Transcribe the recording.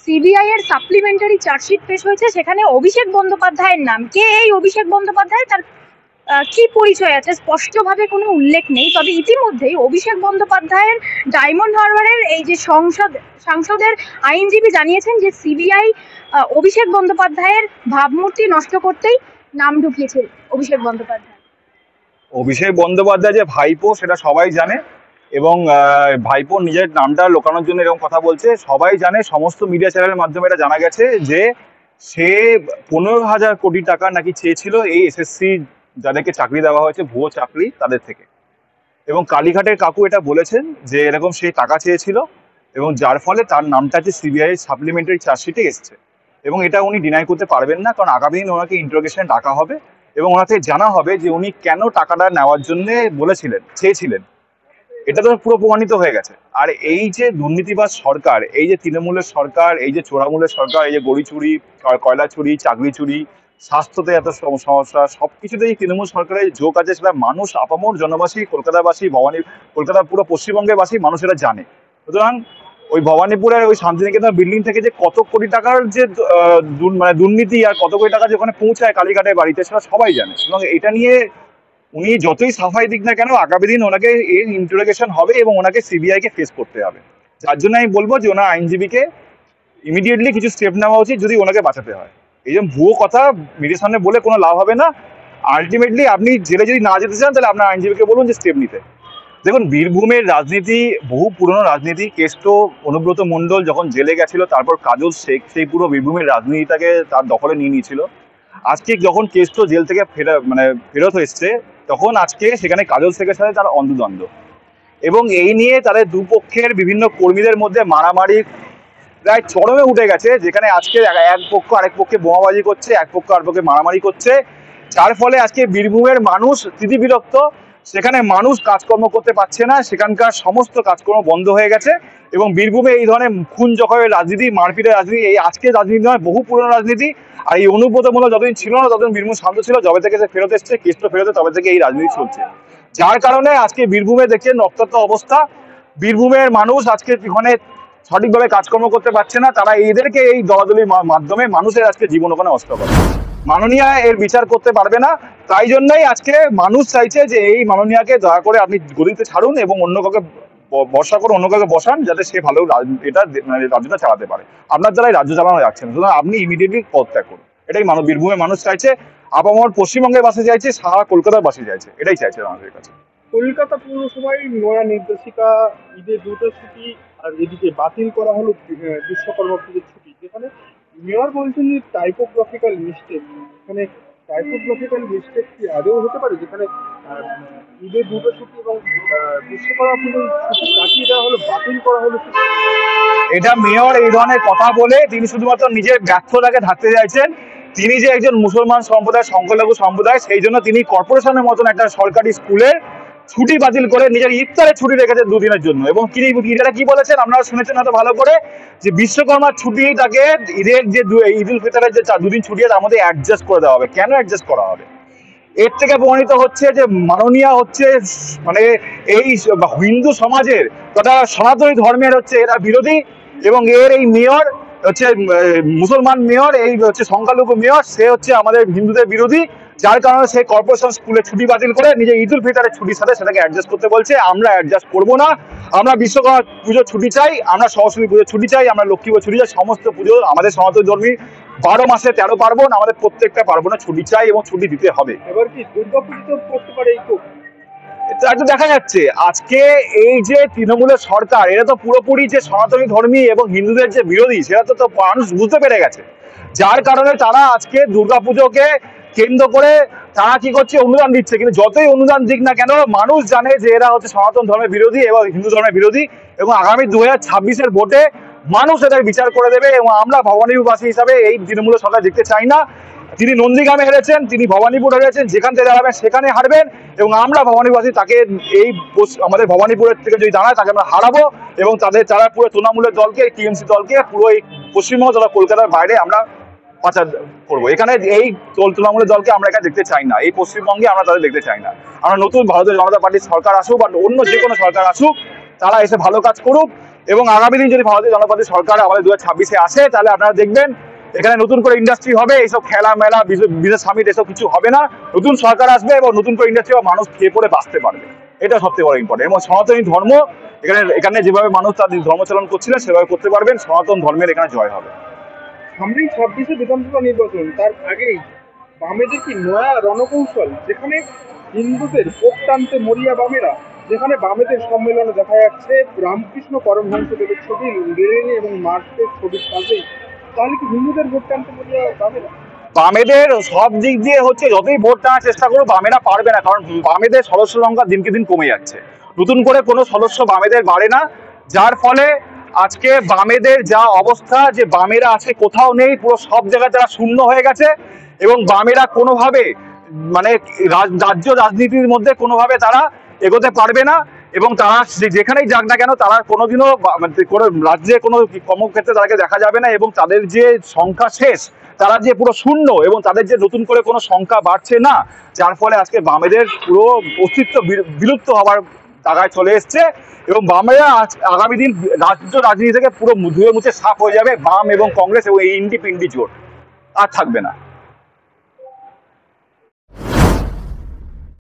CBI এর supplementary chargesheet পেশ হয়েছে, সেখানে অভিষেক বন্দ্যোপাধ্যায়ের নাম। কে এই অভিষেক বন্দ্যোপাধ্যায়, তার কি পরিচয় আছে স্পষ্টভাবে কোনো উল্লেখ নেই। তবে ইতিমধ্যেই অভিষেক বন্দ্যোপাধ্যায়ের ডায়মন্ড হারবারের এই যে সাংসদের আইনজীবী জানিয়েছেন যে সিবিআই অভিষেক বন্দ্যোপাধ্যায়ের ভাবমূর্তি নষ্ট করতেই নাম ঢুকিয়েছে অভিষেক বন্দ্যোপাধ্যায়। অভিষেক বন্দ্যোপাধ্যায় যে ভাইপো সেটা সবাই জানে, এবং ভাইপোর নিজের নামটা লোকানোর জন্য এরকম কথা বলছে। সবাই জানে, সমস্ত মিডিয়া চ্যানেলের মাধ্যমে এটা জানা গেছে যে সে 15,000 কোটি টাকা নাকি চেয়েছিল এই এসএসসি যাদেরকে চাকরি দেওয়া হয়েছে, ভুয়ো চাকরি, তাদের থেকে। এবং কালীঘাটের কাকু এটা বলেছেন যে এরকম সে টাকা চেয়েছিল, এবং যার ফলে তার নামটা যে সিবিআই সাপ্লিমেন্টারি চার্জশিটে এসছে। এবং এটা উনি ডিনাই করতে পারবেন না, কারণ আগামী দিন ওনাকে ইন্টারোগেশন ডাকা হবে এবং ওনাকে জানা হবে যে উনি কেন টাকাটা নেওয়ার জন্য চেয়েছিলেন। এটা তো পুরো প্রমাণিত হয়ে গেছে। আর এই যে দুর্নীতিবাজ সরকার, এই যে তৃণমূলের সরকার, এই যে চোরামূলের সরকার, এই যে গড়ি চুরি, কয়লা চুরি, চাকরি চুরি, স্বাস্থ্যতে এত সমস্যা, সবকিছুতেই তৃণমূল সরকারের যোগ আছে, সেটা মানুষ, আপামর জনবাসী, কলকাতাবাসী, কলকাতার পুরো পশ্চিমবঙ্গের বাসী মানুষ এটা জানে। সুতরাং ওই ভবানীপুরের ওই শান্তিনিকেতন বিল্ডিং থেকে যে কত কোটি টাকার যে মানে দুর্নীতি আর কত কোটি টাকা যে ওখানে পৌঁছায় কালীঘাটের বাড়িতে, সেটা সবাই জানে। এবং এটা নিয়ে উনি যতই সাফাই দিক না কেন, আগামী দিন ওনাকে এর ইন্টারোগেশন হবে এবং ওনাকে সিবিআই কে ফেস করতে হবে। যার জন্য আমি বলবো যে ওনার আইনজীবীকে ইমিডিয়েটলি কিছু স্টেপ নেওয়া উচিত, যদি ওনাকে বাঁচাতে হয়। এই যে ভুয়ো কথা মিডিয়ার সামনে বলে কোনো লাভ হবে না। আলটিমেটলি আপনি জেলে যদি না যেতে চান, তাহলে আপনার আইনজীবীকে বলুন যে স্টেপ নিতে। দেখুন, বীরভূমের রাজনীতি বহু পুরনো রাজনীতি। কেষ্ট, অনুব্রত মণ্ডল যখন জেলে গেছিল, তারপর কাজল শেখ সেই পুরো বীরভূমের রাজনীতিটাকে তার দখলে নিয়ে নিয়েছিল। আজকে যখন কেষ্ট জেল থেকে ফেরত এসছে, তখন আজকে সেখানে কাজল শেখের সাথে তার অন্তদ্বন্দ্ব, এবং এই নিয়ে তাদের দুপক্ষের বিভিন্ন কর্মীদের মধ্যে মারামারি প্রায় চরমে উঠে গেছে। যেখানে আজকে এক পক্ষ আরেক পক্ষে বোমাবাজি করছে, এক পক্ষ আরেক পক্ষে মারামারি করছে, যার ফলে আজকে বীরভূমের মানুষ স্থিতিবিরক্ত। সেখানে মানুষ কাজকর্ম করতে পারছে না, সেখানকার সমস্ত কাজকর্ম বন্ধ হয়ে গেছে। এবং বীরভূমে এই ধরনের খুন জখমের রাজনীতি, মারপিটের রাজনীতি, এই আজকে রাজনীতি নয়, বহু পুরনো রাজনীতি। আর এই অনুব্রতমূলক যতদিন ছিল না, ততদিন বীরভূম শান্ত ছিল। যবে থেকে সে ফেরত এসছে, কেষ্ট ফেরত, তবে থেকে এই রাজনীতি চলছে। যার কারণে আজকে বীরভূমে দেখছেন রক্তাক্ত অবস্থা। বীরভূমের মানুষ আজকে ওখানে সঠিকভাবে কাজকর্ম করতে পারছে না। তারা এদেরকে এই দলাদলির মাধ্যমে মানুষের আজকে জীবন ওখানে নষ্ট করে। মাননীয়া এর বিচার করতে পারবে না। তাই জন্যই আজকে মানুষ চাইছে যে এই মাননীয়াকে দয়া করে আপনি গদিতে ছাড়ুন এবং অন্য কাউকে ভরসা করে অন্য কাউকে বসান, যাতে সে ভালো এটা রাজ্যটা চালাতে পারে। আপনার দ্বারাই রাজ্য চালানো যাচ্ছে না, সুতরাং আপনি ইমিডিয়েটলি পদত্যাগ করুন। এটাই বীরভূমের মানুষ চাইছে, আপামর পশ্চিমবঙ্গের বাসী চাইছে, সারা কলকাতার বাসী চাইছে। এটাই চাইছে আমাদের কাছে। কলকাতা পৌরসভায় নয়া নির্দেশিকা, ঈদের দুটো ছুটি, আর এদিকে বাতিল করা হলো বিশ্বকর্মা পুজোর ছুটি, যেখানে মেয়র বলছেন যে টাইপোগ্রাফিক্যাল মিস্টেক। এখানে টাইপোগ্রাফিক্যাল মিস্টেক কি আদৌ হতে পারে, যেখানে ঈদের দুটো ছুটি এবং বিশ্বকর্মা পুজোর ছুটি কাটিয়ে দেওয়া হলো, বাতিল করা হলো ছুটি? এটা মেয়র এই ধরনের কথা বলে তিনি শুধুমাত্র নিজের ব্যর্থতাকে ঢাকতে চাইছেন। তিনি যে একজন মুসলমান সম্প্রদায়, সংখ্যালঘু সম্প্রদায়, সেই জন্য তিনি কর্পোরেশনের মতন একটা সরকারি স্কুলের ছুটি বাতিল করে নিজের ইফতারের ছুটি রেখেছেন দুদিনের জন্য। এবং তিনি এটা কি বলেছেন আপনারা শুনেছেন হয়তো ভালো করে, যে বিশ্বকর্মার ছুটিটাকে ঈদের যে ঈদ উল ফিতরের যে দুদিন ছুটি তার মধ্যে অ্যাডজাস্ট করে দেওয়া হবে। কেন অ্যাডজাস্ট করা হবে? এর থেকে প্রমাণিত হচ্ছে যে মাননীয়া হচ্ছে মানে এই হিন্দু সমাজের তথা সনাতনী ধর্মের হচ্ছে এরা বিরোধী। এবং এর এই মেয়র হচ্ছে মুসলমান মেয়র, এই হচ্ছে সংখ্যালঘু মেয়র, সে হচ্ছে আমাদের হিন্দুদের বিরোধী। যার কারণে সে কর্পোরেশন স্কুলে ছুটি বাতিল করে নিজের ঈদ উল ফিতরের ছুটির সাথে সেটাকে অ্যাডজাস্ট করতে বলছে। আমরা অ্যাডজাস্ট করবো না। আমরা বিশ্বকর্মা পুজোর ছুটি চাই, আমরা সরস্বতী পুজোর ছুটি চাই, আমরা লক্ষ্মী পুজোর ছুটি চাই। সমস্ত পুজো আমাদের সনাতন ধর্মী 12 মাসে 13 পার্বণ, আমাদের প্রত্যেকটা পার্বণে ছুটি চাই এবং ছুটি দিতে হবে। এবার কি দুর্গা পুজো করতে পারে এই খুব? এটা দেখা যাচ্ছে আজকে এই যে তৃণমূলের সরকার, এরা তো পুরোপুরি যে সনাতনী ধর্মী এবং হিন্দুদের যে বিরোধী, সেটা তো মানুষ বুঝতে পেরে গেছে। যার কারণে তারা আজকে দুর্গাপুজোকে কেন্দ্র করে তারা কি করছে, অনুদান দিচ্ছে। কিন্তু যতই অনুদান দিক না কেন, মানুষ জানে যে এরা হচ্ছে সনাতন ধর্মের বিরোধী এবং হিন্দু ধর্মের বিরোধী। এবং আগামী 2026-এর ভোটে মানুষ এদের বিচার করে দেবে। এবং আমরা ভবানীপুরবাসী হিসাবে এই তৃণমূলের সরকার দেখতে চাই না। তিনি নন্দীগ্রামে হেরেছেন, তিনি ভবানীপুর হেরেছেন, যেখান থেকে দাঁড়াবেন সেখানে হারবেন। এবং আমরা ভবানীপুরবাসী তাকে এই আমাদের ভবানীপুরের থেকে যদি দাঁড়ায়, তাকে আমরা হারাবো। এবং তারা পুরো তৃণমূলের দলকে, টিএমসি দলকে পুরো এই পশ্চিমবঙ্গ তথা কলকাতার বাইরে আমরা পাচার করবো। এখানে এই তৃণমূলের দলকে আমরা এখানে দেখতে চাই না, এই পশ্চিমবঙ্গে আমরা তাদের দেখতে চাই না। আমরা নতুন ভারতীয় জনতা পার্টির সরকার আসুক বা অন্য যে কোনো সরকার আসুক, তারা এসে ভালো কাজ করুক এবং আগামী দিন যদি ভারতীয় জনতা পার্টি সরকার আমাদের 2026-এ আসে, তাহলে আপনারা দেখবেন এখানে নতুন করে ইন্ডাস্ট্রি হবে, এইসব খেলা মেলা বিজনেস সামিট এসব কিছু হবে না। নতুন সরকার আসবে এবং নতুন করে ইন্ডাস্ট্রি বা মানুষ খেয়ে পড়ে বাঁচতে পারবে, এটা সবথেকে বড় ইম্পর্টেন্ট। এবং সনাতনী ধর্ম এখানে যেভাবে মানুষ তাদের ধর্মচালন করছিলেন সেভাবে করতে পারবেন, সনাতন ধর্মের এখানে জয় হবে। সামনেই 26-এ বিধানসভা নির্বাচন, তার আগেই বামেদের কি নয়া রণকৌশল, যেখানে হিন্দুদের ভোট টানতে মরিয়া বামেরা, যেখানে বামেদের সম্মেলনে দেখা যাচ্ছে রামকৃষ্ণ পরমহংসদেবের ছবি, লেনিন এবং মার্কসের ছবির পাশেই, তাহলে কি হিন্দুদের ভোট টানতে মরিয়া বামেরা? বামেদের সব দিক দিয়ে হচ্ছে, যতই ভোট টানার চেষ্টা করো বামেরা পারবে না, কারণ বামেদের সদস্য সংখ্যা দিনকে দিন কমে যাচ্ছে, নতুন করে কোনো সদস্য বামেদের বাড়ে না, যার ফলে আজকে বামেদের যা অবস্থা, যে বামেরা আজকে কোথাও নেই, পুরো সব জায়গায় তারা শূন্য হয়ে গেছে। এবং বামেরা কোনোভাবে মানে রাজ্য রাজনীতির মধ্যে কোনোভাবে তারা এগোতে পারবে না। এবং তারা যেখানেই যাক না কেন, তারা কোনোদিনও কোনো রাজ্যে কোনো কর্মক্ষেত্রে তাদেরকে দেখা যাবে না। এবং তাদের যে সংখ্যা শেষ, তারা যে পুরো শূন্য, এবং তাদের যে নতুন করে কোনো সংখ্যা বাড়ছে না, যার ফলে আজকে বামেদের পুরো অস্তিত্ব বিলুপ্ত হওয়ার জায়গায় চলে এসছে। এবং বামেরা আগামী দিন রাজ্য রাজনীতি থেকে পুরো ধুয়ে মুছে সাফ হয়ে যাবে, বাম এবং কংগ্রেস এবং এই ইন্ডি পিন্ডি জোট আর থাকবে না।